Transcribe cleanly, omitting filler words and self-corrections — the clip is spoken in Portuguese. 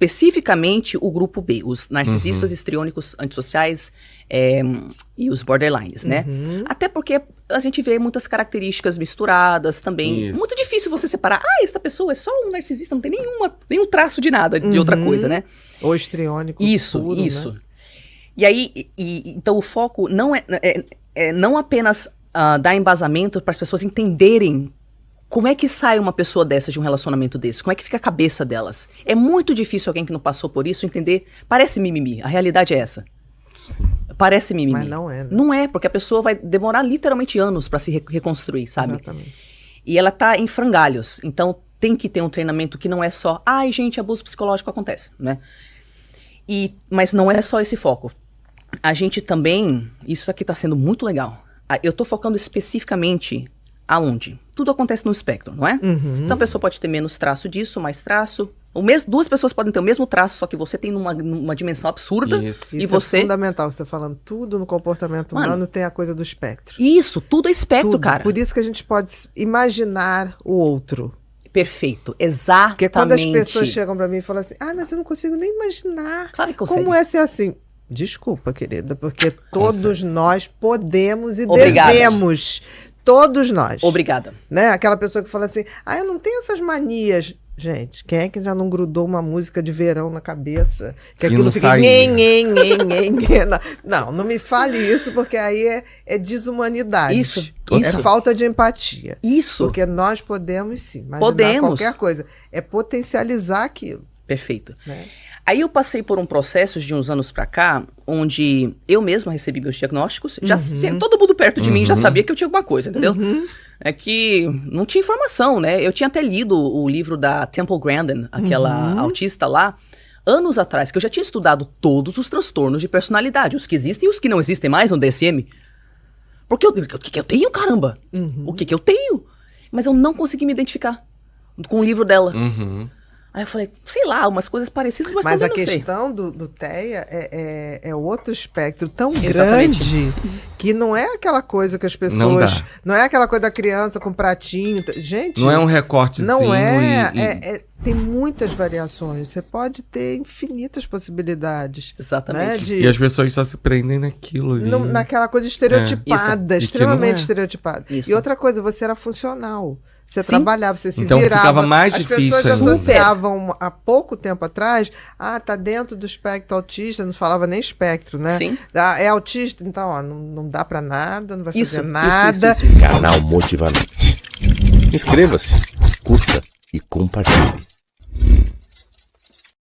especificamente o grupo B, os narcisistas histriônicos antissociais e os borderlines, né? Até porque a gente vê muitas características misturadas também. Isso. Muito difícil você separar, esta pessoa é só um narcisista, não tem nenhum traço de nada, de outra coisa, né? Ou histriônico. Isso. Né? E aí, então o foco não não apenas dar embasamento para as pessoas entenderem como é que sai uma pessoa dessa de um relacionamento desse, como é que fica a cabeça delas. É muito difícil alguém que não passou por isso entender, parece mimimi, a realidade é essa. Sim. Parece mimimi. Mas não é, né? Não é, porque a pessoa vai demorar literalmente anos para se reconstruir, sabe? Exatamente. E ela tá em frangalhos, então tem que ter um treinamento que não é só, ai gente, abuso psicológico acontece, né? Mas não é só esse foco. A gente também, isso aqui tá sendo muito legal, eu tô focando especificamente aonde? Tudo acontece no espectro, não é? Então a pessoa pode ter menos traço disso, mais traço. Duas pessoas podem ter o mesmo traço, só que você tem numa dimensão absurda. Isso. E Isso você... é fundamental, você tá falando tudo no comportamento humano tem a coisa do espectro. Isso, tudo é espectro, Tudo. cara. Por isso que a gente pode imaginar o outro. Perfeito, exatamente. Porque quando as pessoas chegam pra mim e falam assim, mas eu não consigo nem imaginar Claro que consegue. como é ser assim. Desculpa, querida, porque todos nós podemos e Obrigada. devemos. Todos nós. Obrigada. Né? Aquela pessoa que fala assim, eu não tenho essas manias. Gente, quem é que já não grudou uma música de verão na cabeça? Que aquilo não fica... saía. Não me fale isso, porque aí é desumanidade. Isso. É falta de empatia. Isso. Porque nós podemos sim imaginar Podemos. qualquer coisa. É potencializar aquilo. Perfeito. Né? Aí eu passei por um processo de uns anos pra cá, onde eu mesma recebi meus diagnósticos. Todo mundo perto de mim já sabia que eu tinha alguma coisa, entendeu? É que não tinha informação, né? Eu tinha até lido o livro da Temple Grandin, aquela autista lá, anos atrás, que eu já tinha estudado todos os transtornos de personalidade, os que existem e os que não existem mais no DSM. Porque o que eu tenho, caramba? O que eu tenho? Mas eu não consegui me identificar com o livro dela. Aí eu falei, sei lá, umas coisas parecidas, mas a também não sei. questão do TEA é outro espectro tão Exatamente. grande que não é aquela coisa que as pessoas... Não é aquela coisa da criança com pratinho. Gente... Não é um recortezinho. Não é. Tem muitas variações. Você pode ter infinitas possibilidades. Exatamente. Né? E as pessoas só se prendem naquilo. Naquela coisa estereotipada, Isso. extremamente estereotipada. Isso. E outra coisa, você era funcional. Você Sim. trabalhava, você se Então virava. ficava mais As difícil pessoas ainda. associavam há pouco tempo atrás, tá dentro do espectro autista, não falava nem espectro, né? Sim. É autista, então, não dá pra nada, não vai Isso, fazer nada. isso. Canal Motivamente. Inscreva-se, curta e compartilhe.